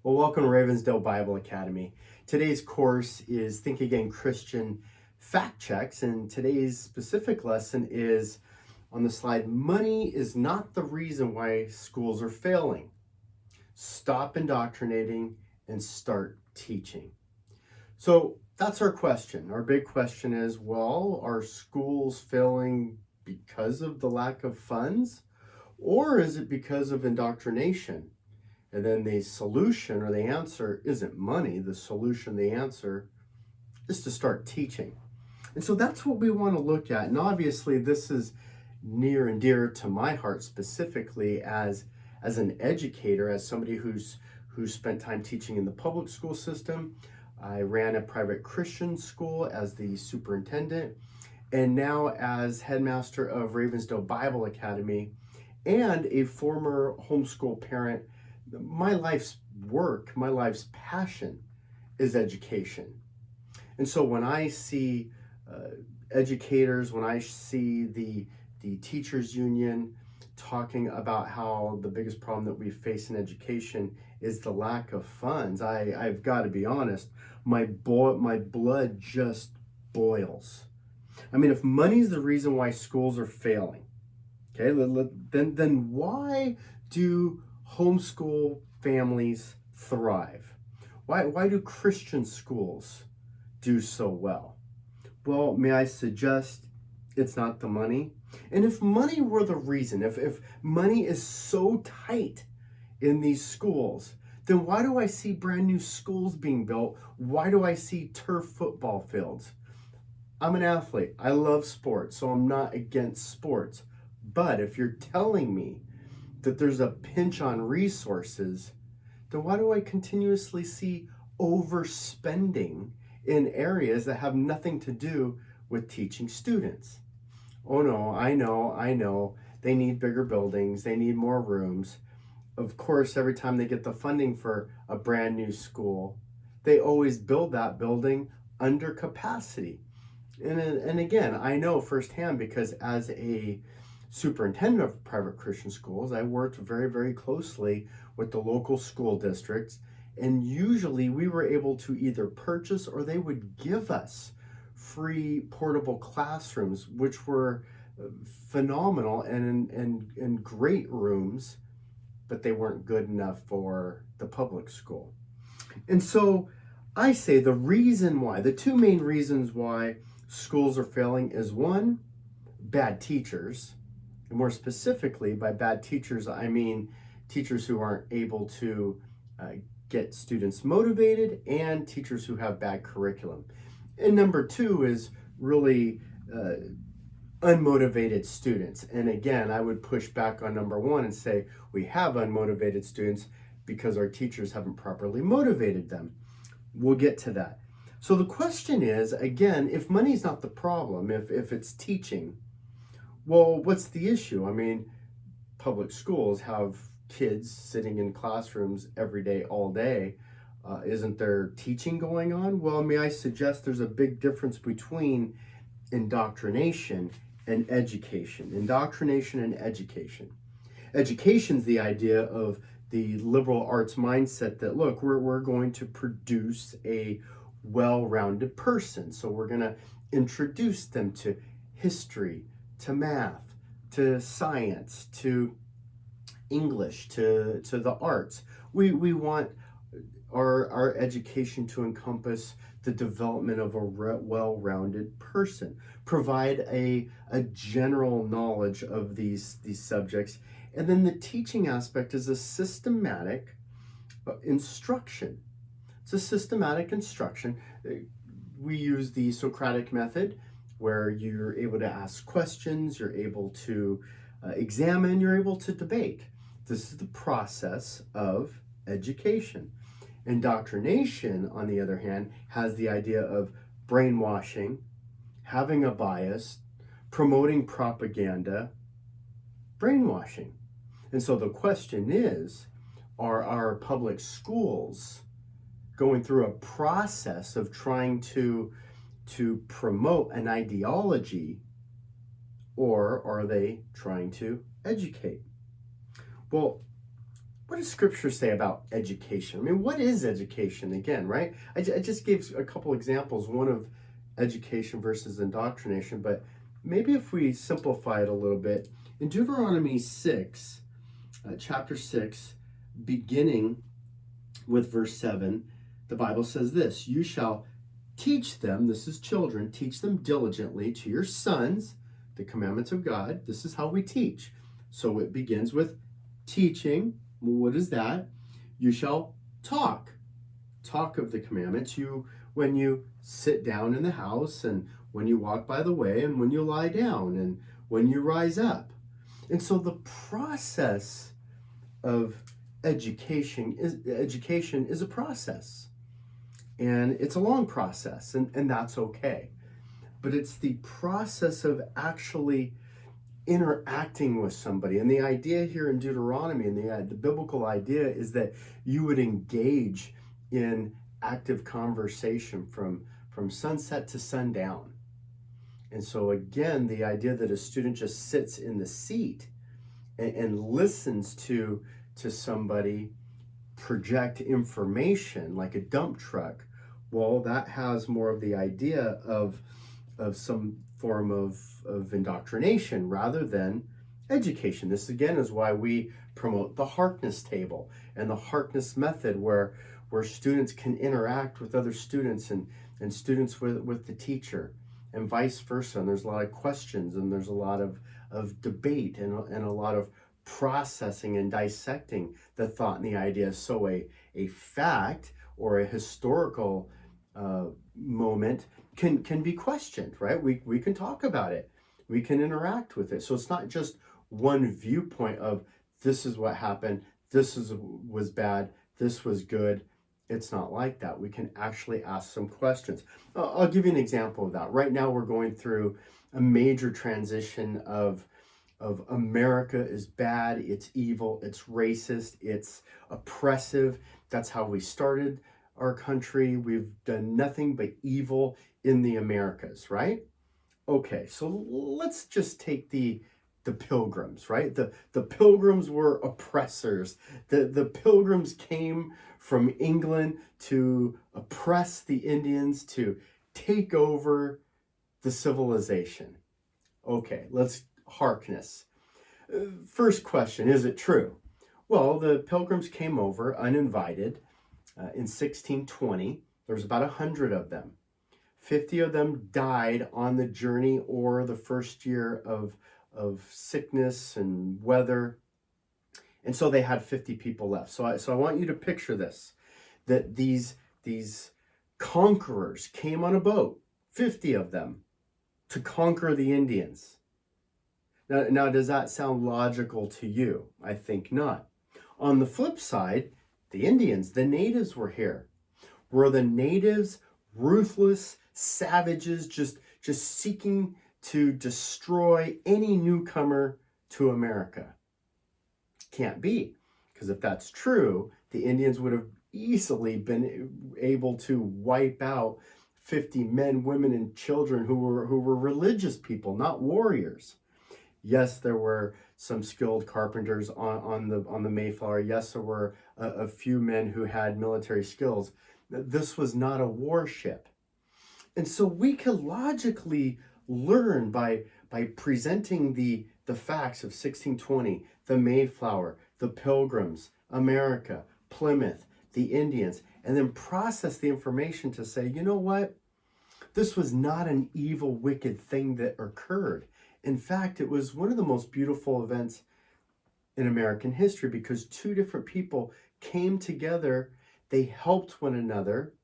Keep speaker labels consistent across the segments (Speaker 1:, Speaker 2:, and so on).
Speaker 1: Well, welcome to Ravensdale Bible Academy. Today's course is Think Again Christian Fact Checks, and today's specific lesson is on the slide, Money is not the reason why schools are failing. Stop indoctrinating and start teaching. So that's our question. Our big question is, well, are schools failing because of the lack of funds, or is it because of indoctrination? And then the solution or the answer isn't money. The solution, the answer is to start teaching. And so that's what we want to look at. And obviously, this is near and dear to my heart specifically as an educator, as somebody who's spent time teaching in the public school system. I ran a private Christian school as the superintendent, and now as headmaster of Ravensdale Bible Academy and a former homeschool parent. My life's work, my life's passion is education. And so when I see educators, when I see the teachers union talking about how the biggest problem that we face in education is the lack of funds, I've got to be honest, my blood just boils. I mean, if money's the reason why schools are failing, okay, then why do homeschool families thrive? Why do Christian schools do so well? Well, may I suggest it's not the money? And if money were the reason, if money is so tight in these schools, then why do I see brand new schools being built? Why do I see turf football fields? I'm an athlete. I love sports, so I'm not against sports. But if you're telling me that there's a pinch on resources, then why do I continuously see overspending in areas that have nothing to do with teaching students? Oh no, I know. They need bigger buildings, they need more rooms. Of course, every time they get the funding for a brand new school, they always build that building under capacity. And again, I know firsthand because as a superintendent of private Christian schools, I worked very, very closely with the local school districts. And usually we were able to either purchase or they would give us free portable classrooms, which were phenomenal and great rooms, but they weren't good enough for the public school. And so I say the two main reasons why schools are failing is one, bad teachers. And more specifically, by bad teachers, I mean teachers who aren't able to get students motivated and teachers who have bad curriculum. And number two is really unmotivated students. And again, I would push back on number one and say we have unmotivated students because our teachers haven't properly motivated them. We'll get to that. So the question is, again, if money's not the problem, if it's teaching, well, what's the issue? I mean, public schools have kids sitting in classrooms every day, all day. Isn't there teaching going on? Well, may I suggest there's a big difference between indoctrination and education. Indoctrination and education. Education's the idea of the liberal arts mindset that, look, we're going to produce a well-rounded person. So we're going to introduce them to history, to math, to science, to English, to the arts. We want our education to encompass the development of a well-rounded person, provide a general knowledge of these subjects. And then the teaching aspect is a systematic instruction. It's a systematic instruction. We use the Socratic method where you're able to ask questions, you're able to examine, you're able to debate. This is the process of education. Indoctrination, on the other hand, has the idea of brainwashing, having a bias, promoting propaganda, brainwashing. And so the question is, are our public schools going through a process of trying to promote an ideology, or are they trying to educate? Well, what does Scripture say about education? I mean, what is education again, right? I just gave a couple examples, one of education versus indoctrination, but maybe if we simplify it a little bit, in Deuteronomy 6, chapter 6, beginning with verse 7, the Bible says this: you shall teach them, this is children, teach them diligently to your sons the commandments of God. This is how we teach. So it begins with teaching. What is that? You shall talk of the commandments. When you sit down in the house, and when you walk by the way, and when you lie down, and when you rise up. And so the process of education is a process, and it's a long process, and that's okay. But it's the process of actually interacting with somebody. And the idea here in Deuteronomy, and the biblical idea, is that you would engage in active conversation from sunset to sundown. And so again, the idea that a student just sits in the seat and listens to somebody project information like a dump truck, well, that has more of the idea of some form of indoctrination rather than education. This again is why we promote the Harkness table and the Harkness method, where students can interact with other students, and students with the teacher, and vice versa. And there's a lot of questions, and there's a lot of debate, and a lot of processing and dissecting the thought and the idea. So a fact or a historical moment can be questioned, right? We can talk about it. We can interact with it. So it's not just one viewpoint of this is what happened, was bad, this was good. It's not like that. We can actually ask some questions. I'll give you an example of that. Right now we're going through a major transition of America is bad, it's evil, it's racist, it's oppressive. That's how we started our country. We've done nothing but evil in the Americas, right? Okay, so let's just take the Pilgrims, right? The Pilgrims were oppressors. The Pilgrims came from England to oppress the Indians, to take over the civilization. Okay, let's Harkness. First question, is it true? Well, the Pilgrims came over uninvited in 1620. There was about 100 of them. 50 of them died on the journey, or the first year of sickness and weather. And so they had 50 people left. So I want you to picture this, that these conquerors came on a boat, 50 of them, to conquer the Indians. Now, does that sound logical to you? I think not. On the flip side, the Indians, the natives were here. Were the natives ruthless savages just seeking to destroy any newcomer to America? Can't be, because if that's true, the Indians would have easily been able to wipe out 50 men, women, and children who were religious people, not warriors. Yes, there were some skilled carpenters on the Mayflower. Yes, there were a few men who had military skills. This was not a warship. And so we can logically learn by presenting the facts of 1620, the Mayflower, the Pilgrims, America, Plymouth, the Indians, and then process the information to say, you know what? This was not an evil, wicked thing that occurred. In fact, it was one of the most beautiful events in American history, because two different people came together, they helped one another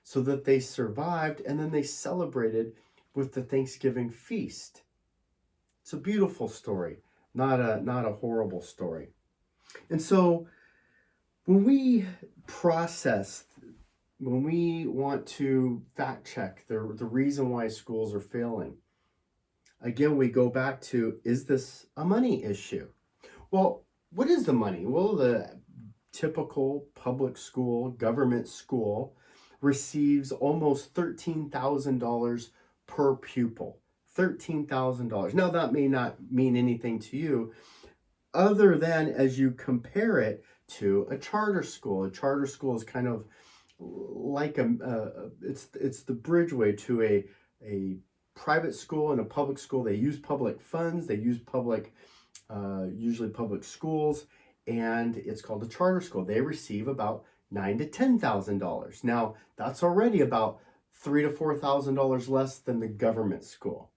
Speaker 1: so that they survived, and then they celebrated with the Thanksgiving feast. It's a beautiful story, not a horrible story. And so when we want to fact check the reason why schools are failing, again, we go back to, is this a money issue? Well, what is the money? Well, the typical public school, government school, receives almost $13,000 per pupil. $13,000. Now, that may not mean anything to you, other than as you compare it to a charter school. A charter school is kind of like it's the bridgeway to a private school and a public school. They use public funds. They use usually public schools, and it's called a charter school. They receive about $9,000 to $10,000. Now that's already about $3,000 to $4,000 less than the government school.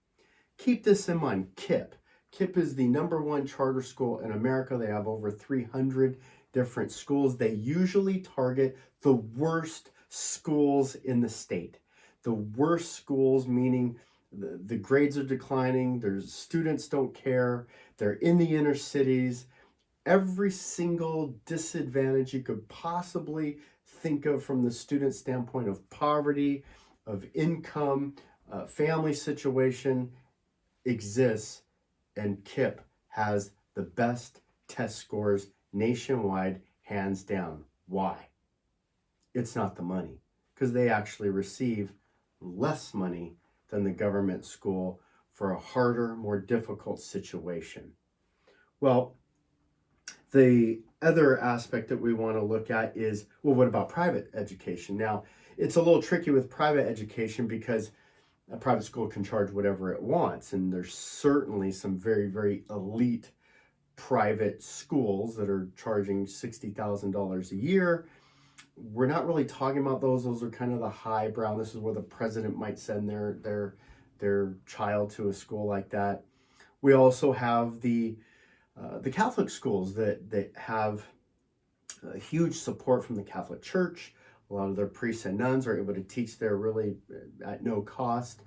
Speaker 1: Keep this in mind. KIPP is the #1 charter school in America. They have over 300 different schools. They usually target the worst schools in the state. The worst schools, meaning the grades are declining, their students don't care, they're in the inner cities. Every single disadvantage you could possibly think of from the student standpoint of poverty, of income, family situation exists, and KIPP has the best test scores nationwide, hands down. Why? It's not the money, because they actually receive less money than the government school for a harder, more difficult situation. Well, the other aspect that we want to look at is, well, what about private education? Now, it's a little tricky with private education because a private school can charge whatever it wants, and there's certainly some very, very elite private schools that are charging $60,000 a year. We're not really talking about those. Those are kind of the highbrow. This is where the president might send their child to a school like that. We also have the Catholic schools that have huge support from the Catholic Church. A lot of their priests and nuns are able to teach there really at no cost.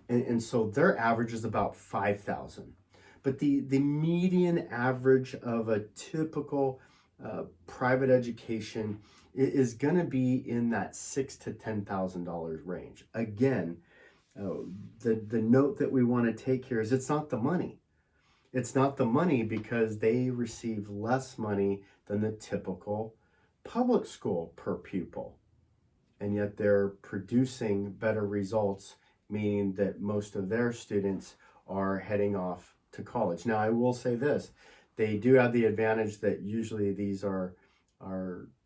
Speaker 1: And so their average is about 5,000. But the median average of a typical private education is going to be in that $6,000 to $10,000 range. Again, the note that we want to take here is it's not the money. It's not the money because they receive less money than the typical public school per pupil. And yet they're producing better results, meaning that most of their students are heading off to college. Now, I will say this. They do have the advantage that usually these are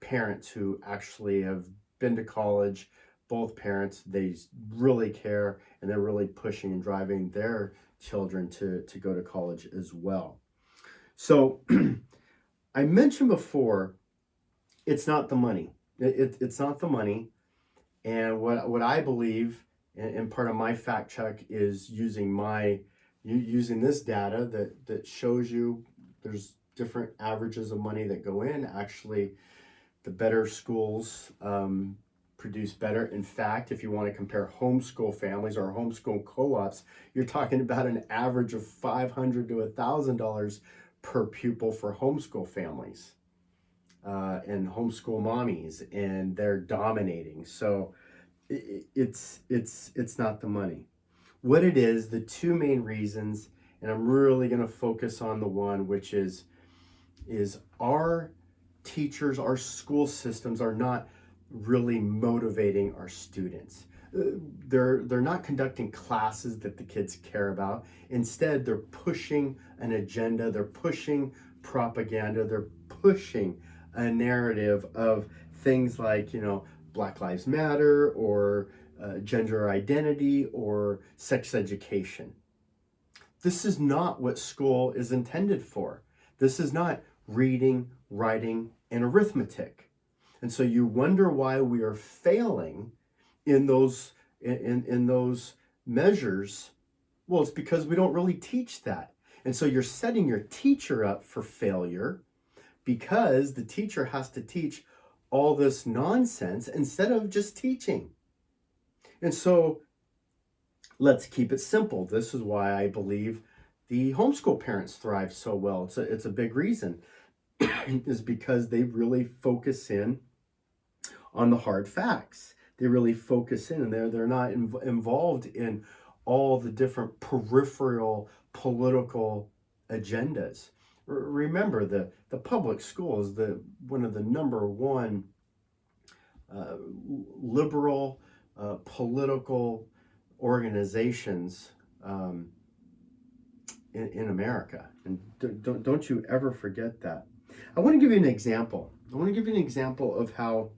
Speaker 1: parents who actually have been to college. Both parents, they really care, and they're really pushing and driving their children to go to college as well. So I mentioned before, it's not the money. It's not the money. And what I believe, and part of my fact check is using this data that shows you there's different averages of money that go in. Actually, the better schools produce better. In fact, if you want to compare homeschool families or homeschool co-ops, you're talking about an average of $500 to $1,000 per pupil for homeschool families and homeschool mommies, and they're dominating. So it's not the money. What it is, the two main reasons, and I'm really going to focus on the one, which is our teachers, our school systems are not really motivating our students. They're not conducting classes that the kids care about. Instead, they're pushing an agenda, they're pushing propaganda, they're pushing a narrative of things like, Black Lives Matter or gender identity or sex education. This is not what school is intended for. This is not reading, writing, and arithmetic. And so you wonder why we are failing in those measures. Well, it's because we don't really teach that. And so you're setting your teacher up for failure because the teacher has to teach all this nonsense instead of just teaching. And so let's keep it simple. This is why I believe the homeschool parents thrive so well. It's a big reason is because they really focus in on the hard facts. They really focus in, and they're not involved in all the different peripheral political agendas. Remember, the public school is one of the #1 liberal political organizations in America, and don't you ever forget that. I want to give you an example. I want to give you an example of how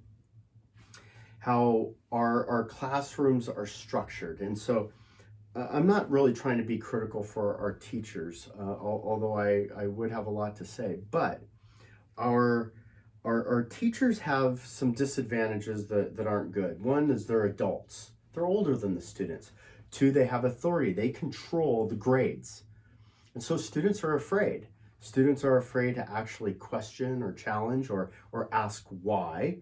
Speaker 1: our classrooms are structured. And so I'm not really trying to be critical for our teachers, although I would have a lot to say. But our our teachers have some disadvantages that aren't good. One is they're adults. They're older than the students. Two, they have authority. They control the grades. And so students are afraid. Students are afraid to actually question or challenge or ask why.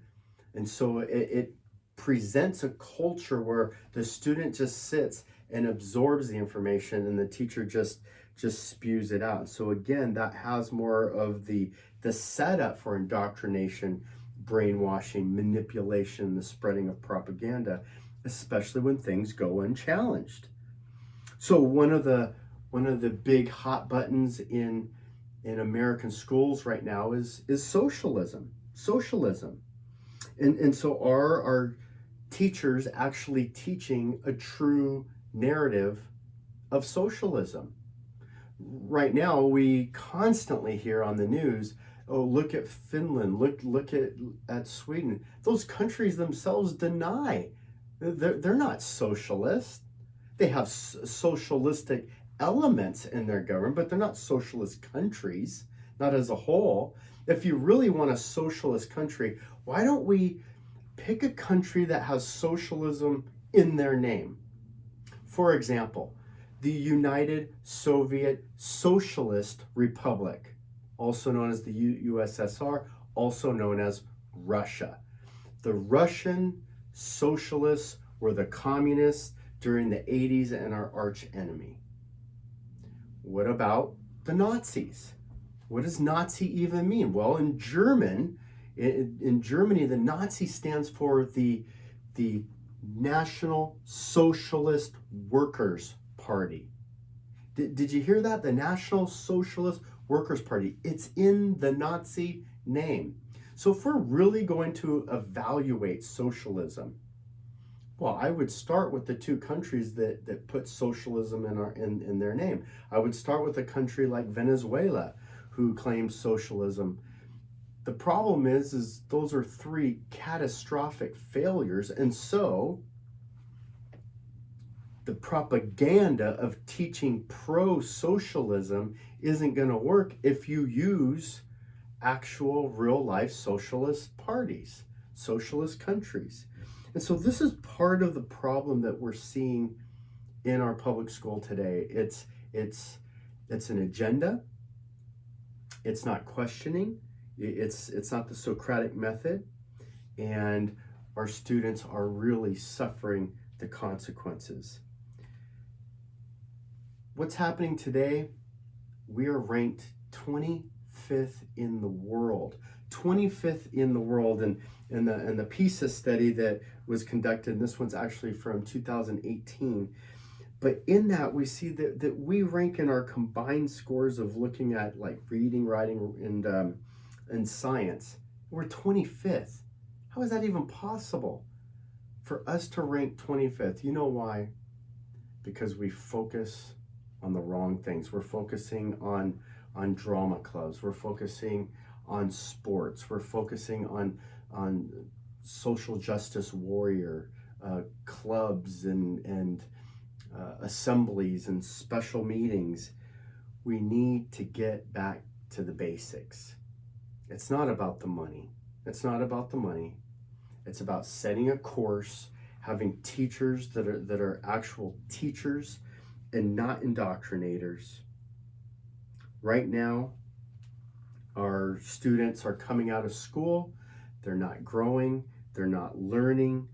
Speaker 1: And so it presents a culture where the student just sits and absorbs the information and the teacher just spews it out. So again, that has more of the setup for indoctrination, brainwashing, manipulation, the spreading of propaganda, especially when things go unchallenged. So one of the big hot buttons in American schools right now is socialism. Socialism. And so are our teachers actually teaching a true narrative of socialism? Right now, we constantly hear on the news, oh, look at Finland, look at Sweden. Those countries themselves deny they're not socialist. They have socialistic elements in their government, but they're not socialist countries, not as a whole. If you really want a socialist country, why don't we pick a country that has socialism in their name? For example, the United Soviet Socialist Republic, also known as the USSR, also known as Russia. The Russian socialists were the communists during the 80s and our arch enemy. What about the Nazis? What does Nazi even mean? Well, in Germany, the Nazi stands for the National Socialist Workers Party. Did you hear that? The National Socialist Workers Party. It's in the Nazi name. So if we're really going to evaluate socialism, well, I would start with the two countries that put socialism in their name. I would start with a country like Venezuela, who claims socialism. The problem is those are three catastrophic failures, and so the propaganda of teaching pro-socialism isn't going to work if you use actual real-life socialist parties, socialist countries. And so this is part of the problem that we're seeing in our public school today. It's an agenda. It's not questioning. It's not the Socratic method, and our students are really suffering the consequences. What's happening today? We are ranked 25th in the world. 25th in the world, and the PISA study that was conducted, and this one's actually from 2018, but in that we see that we rank in our combined scores of looking at like reading, writing, and science. We're 25th. How is that even possible for us to rank 25th? You know why? Because we focus on the wrong things. We're focusing on drama clubs. We're focusing on sports. We're focusing on social justice warrior clubs and assemblies and special meetings. We need to get back to the basics. It's not about the money. It's not about the money. It's about setting a course, having teachers that are actual teachers and not indoctrinators. Right now, our students are coming out of school. They're not growing. They're not learning.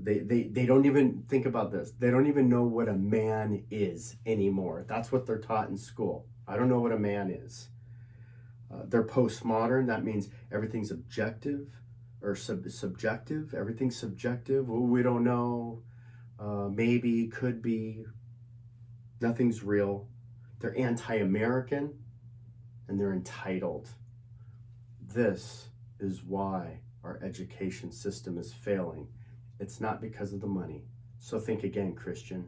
Speaker 1: They don't even think about this. They don't even know what a man is anymore. That's what they're taught in school. I don't know what a man is. They're postmodern. That means everything's objective or subjective. Everything's subjective. Well, we don't know. Maybe, could be. Nothing's real. They're anti-American and they're entitled. This is why our education system is failing. It's not because of the money. So think again, Christian.